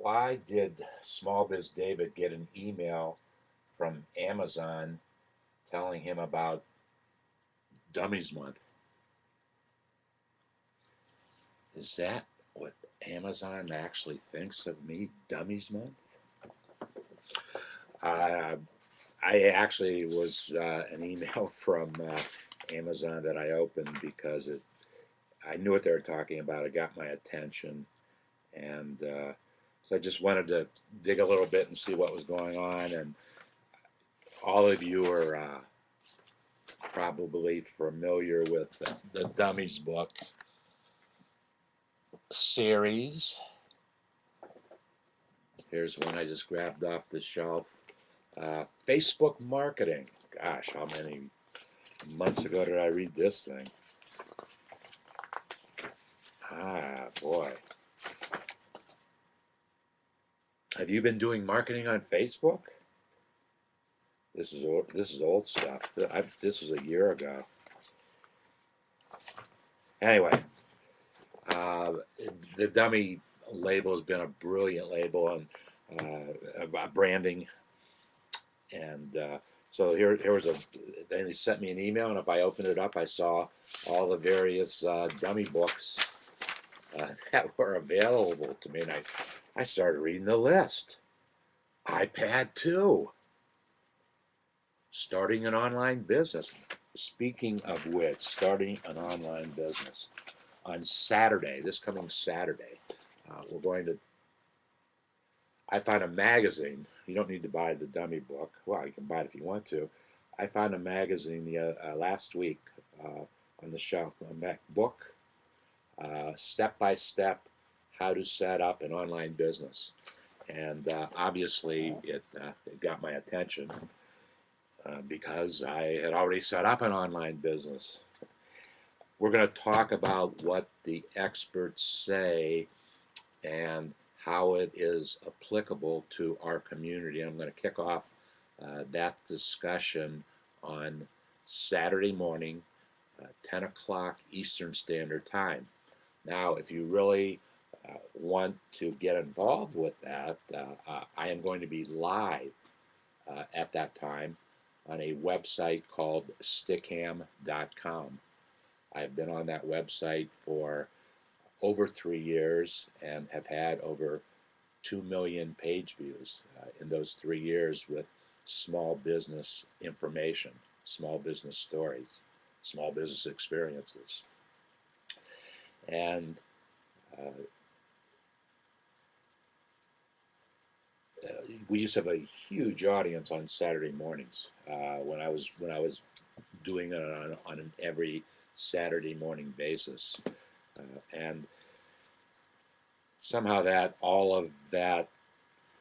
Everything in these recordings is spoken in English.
Why did SmallBizDavid get an email from Amazon telling him about Dummies Month? Is that what Amazon actually thinks of me, Dummies Month? Uh, I actually was an email from Amazon that I opened because I knew what they were talking about. It got my attention, and so I just wanted to dig a little bit and see what was going on. And all of you are probably familiar with the Dummies book series. Here's one I just grabbed off the shelf. Facebook marketing. Gosh, how many months ago did I read this thing? Ah, boy. Have you been doing marketing on Facebook? This is old stuff. This was a year ago. Anyway, uh, the dummy label has been a brilliant label on branding, and so here was then they sent me an email, and if I opened it up, I saw all the various dummy books that were available to me, and I started reading the list. iPad 2, starting an online business. Speaking of which, starting an online business on Saturday, this coming Saturday, we're going to. I found a magazine. You don't need to buy the dummy book. Well, you can buy it if you want to. I found a magazine last week on the shelf, a MacBook, step by step, how to set up an online business, and obviously it got my attention because I had already set up an online business. We're going to talk about what the experts say and how it is applicable to our community. I'm going to kick off that discussion on Saturday morning, 10 o'clock Eastern Standard Time. Now, if you really want to get involved with that, I am going to be live at that time on a website called stickham.com. I've been on that website for over 3 years and have had over 2 million page views in those 3 years with small business information, small business stories, small business experiences. And we used to have a huge audience on Saturday mornings when I was doing it on an every Saturday morning basis, and somehow that all of that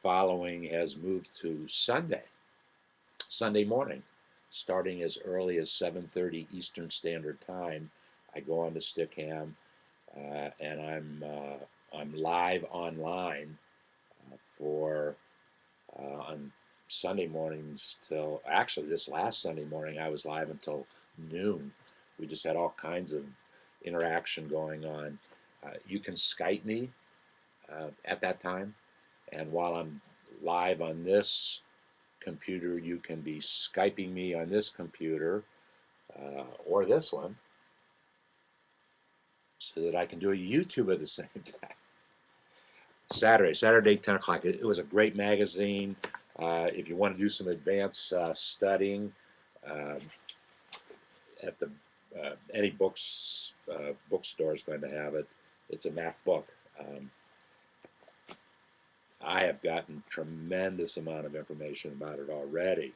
following has moved to Sunday morning, starting as early as 7:30 Eastern Standard Time. I go on to Stickham, and I'm live online for on Sunday mornings till actually this last Sunday morning I was live until noon. We just had all kinds of interaction going on. You can Skype me at that time, and while I'm live on this computer, you can be Skyping me on this computer or this one, so that I can do a YouTube at the same time. Saturday, 10 o'clock. It was a great magazine. If you want to do some advanced studying at the any bookstore is going to have it. It's a math book. I have gotten tremendous amount of information about it already.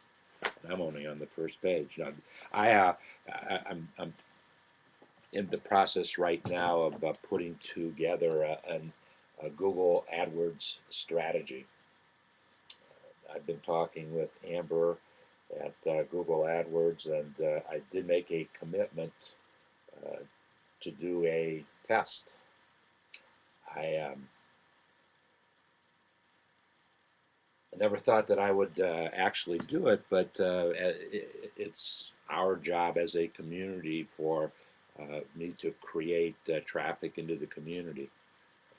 I'm only on the first page. Now, I'm in the process right now of putting together a Google AdWords strategy. I've been talking with Amber at Google AdWords, and I did make a commitment to do a test. I never thought that I would actually do it, but it's our job as a community for me to create traffic into the community.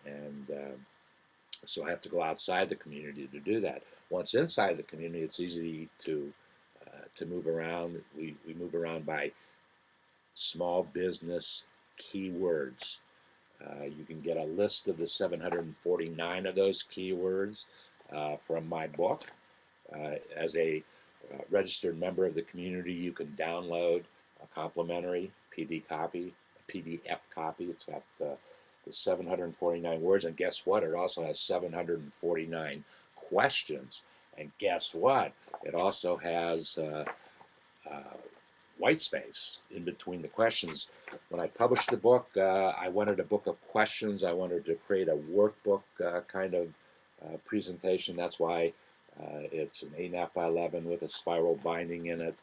And So I have to go outside the community to do that. Once inside the community, it's easy to move around. We move around by small business keywords. You can get a list of the 749 of those keywords from my book. As a registered member of the community, you can download a complimentary PDF copy. It's got the 749 words, and guess what? It also has 749 questions. And guess what? It also has uh, white space in between the questions. When I published the book, I wanted a book of questions. I wanted to create a workbook kind of presentation. That's why it's an 8.5 by 11 with a spiral binding in it.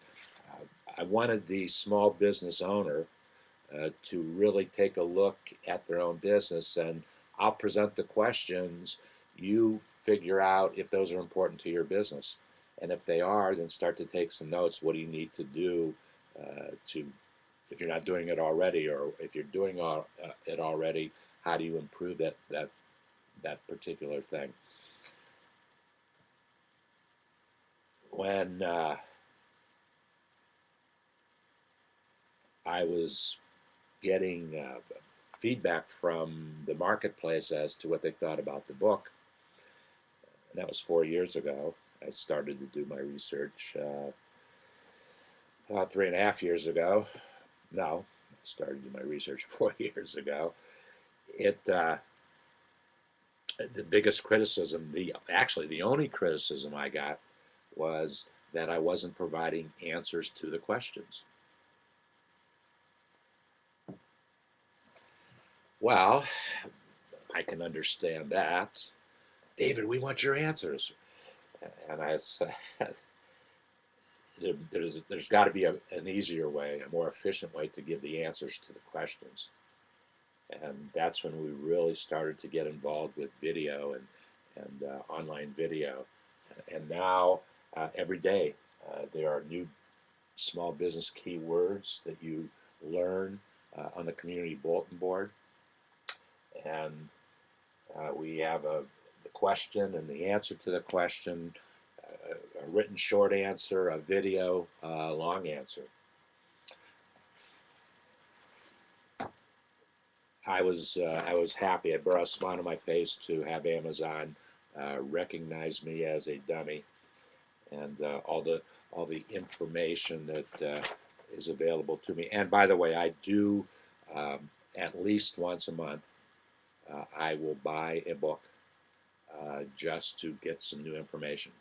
I wanted the small business owner to really take a look at their own business, and I'll present the questions. You figure out if those are important to your business. And if they are, then start to take some notes. What do you need to do if you're not doing it already, or if you're doing it already, how do you improve that particular thing? When I was getting feedback from the marketplace as to what they thought about the book, and that was 4 years ago. I started to do my research about 3.5 years ago. No, I started to do my research 4 years ago. The biggest criticism, actually the only criticism I got, was that I wasn't providing answers to the questions. Well, I can understand that. David, we want your answers. And I said, there's got to be an easier way, a more efficient way to give the answers to the questions. And that's when we really started to get involved with video and online video. And now, every day, there are new small business keywords that you learn on the community bulletin board. And we have the question and the answer to the question, a written short answer, a video long answer. I was happy. It brought a smile to my face to have Amazon recognize me as a dummy, and all the information that is available to me. And by the way, I do at least once a month. I will buy a book just to get some new information.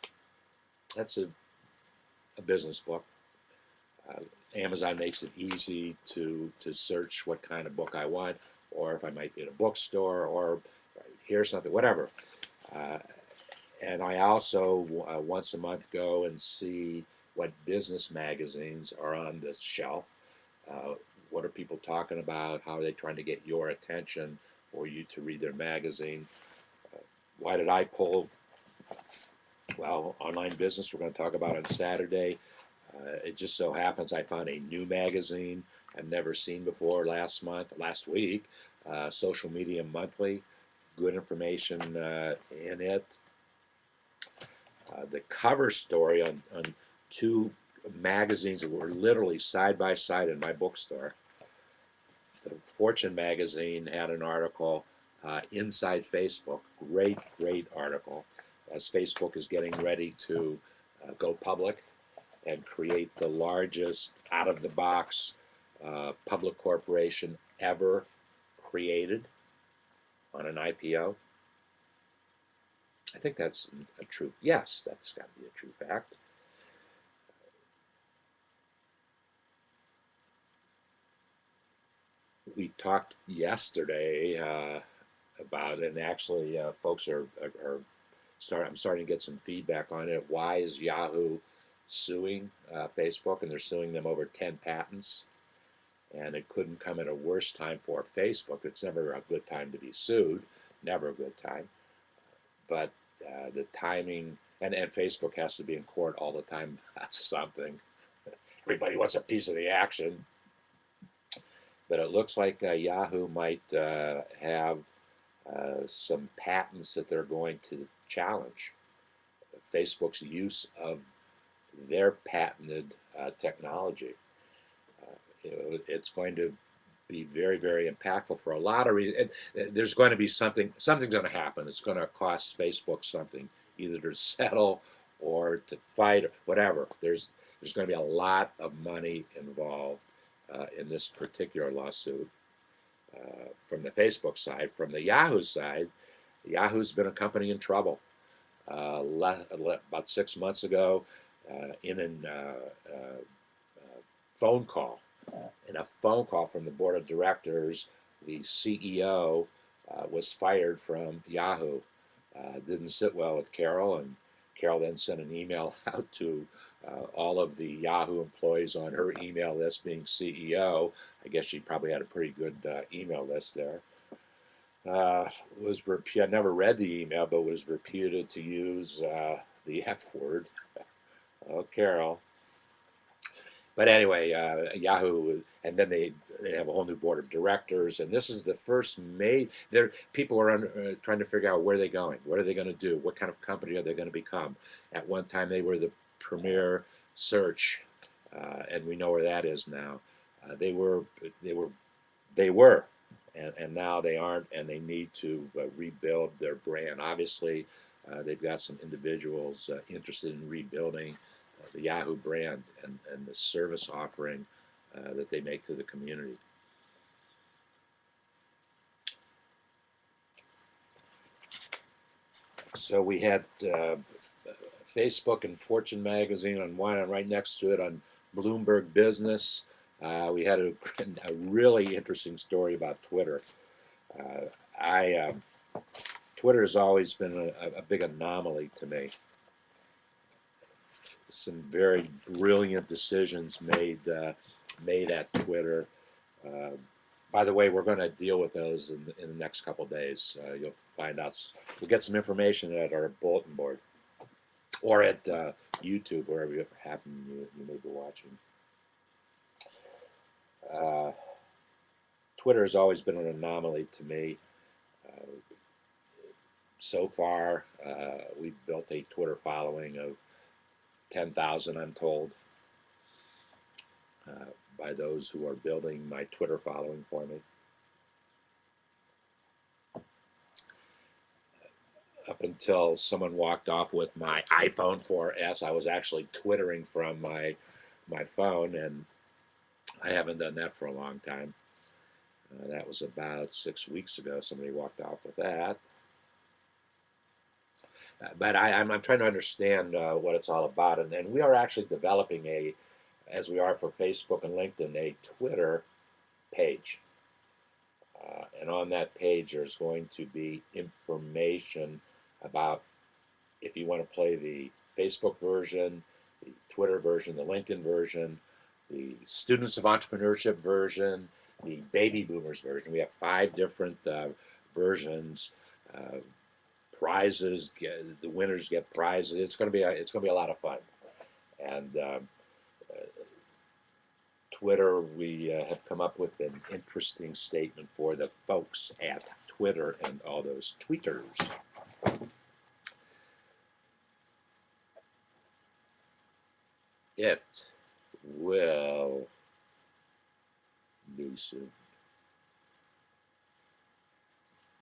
That's a business book. Amazon makes it easy to search what kind of book I want, or if I might be in a bookstore, or hear something, whatever. And I also once a month go and see what business magazines are on the shelf. What are people talking about? How are they trying to get your attention for you to read their magazine? Why did I pull? Well, online business we're going to talk about on Saturday. It just so happens I found a new magazine I've never seen before last week, Social Media Monthly. Good information in it. The cover story on two magazines that were literally side by side in my bookstore. The Fortune magazine had an article, Inside Facebook. Great article, as Facebook is getting ready to go public and create the largest out-of-the-box public corporation ever created on an IPO. I think that's a true, yes, that's got to be a true fact. We talked yesterday about it, and actually folks I'm starting to get some feedback on it. Why is Yahoo suing Facebook? And they're suing them over 10 patents. And it couldn't come at a worse time for Facebook. It's never a good time to be sued, never a good time. But the timing, and Facebook has to be in court all the time. That's something. Everybody wants a piece of the action. But it looks like Yahoo might have some patents that they're going to challenge. Facebook's use of their patented technology. It's going to be very, very impactful for a lot of reasons. There's going to be something's going to happen. It's going to cost Facebook something, either to settle or to fight, or whatever. There's going to be a lot of money involved in this particular lawsuit from the Facebook side. From the Yahoo side, Yahoo's been a company in trouble. About 6 months ago, in phone call, in a phone call from the board of directors, the CEO was fired from Yahoo. Didn't sit well with Carol, and Carol then sent an email out to all of the Yahoo employees on her email list, being CEO. I guess she probably had a pretty good email list there. I never read the email, but was reputed to use the F word. Oh, Carol. But anyway, Yahoo, and then they have a whole new board of directors, and this is the first people are trying to figure out where they're going, what are they going to do, what kind of company are they going to become. At one time, they were the premier search, and we know where that is now. They were, and now they aren't, and they need to rebuild their brand. Obviously, they've got some individuals interested in rebuilding the Yahoo brand and the service offering that they make to the community. So we had Facebook and Fortune magazine on one, and right next to it on Bloomberg Business, we had a really interesting story about Twitter. Twitter has always been a big anomaly to me. Some very brilliant decisions made at Twitter. By the way, we're going to deal with those in the next couple of days. You'll find out. We'll get some information at our bulletin board or at YouTube, wherever you happen you may be watching. Twitter has always been an anomaly to me. So far, we've built a Twitter following of 10,000, I'm told, by those who are building my Twitter following for me. Up until someone walked off with my iPhone 4S, I was actually twittering from my phone, and I haven't done that for a long time. That was about 6 weeks ago. Somebody walked off with that. But I'm trying to understand what it's all about, and we are actually developing as we are for Facebook and LinkedIn, a Twitter page. And on that page, there's going to be information about if you want to play the Facebook version, the Twitter version, the LinkedIn version, the Students of Entrepreneurship version, the Baby Boomers version. We have 5 different versions. Prizes, the winners get prizes. It's going to be a lot of fun. And Twitter, we have come up with an interesting statement for the folks at Twitter and all those tweeters. It will be soon.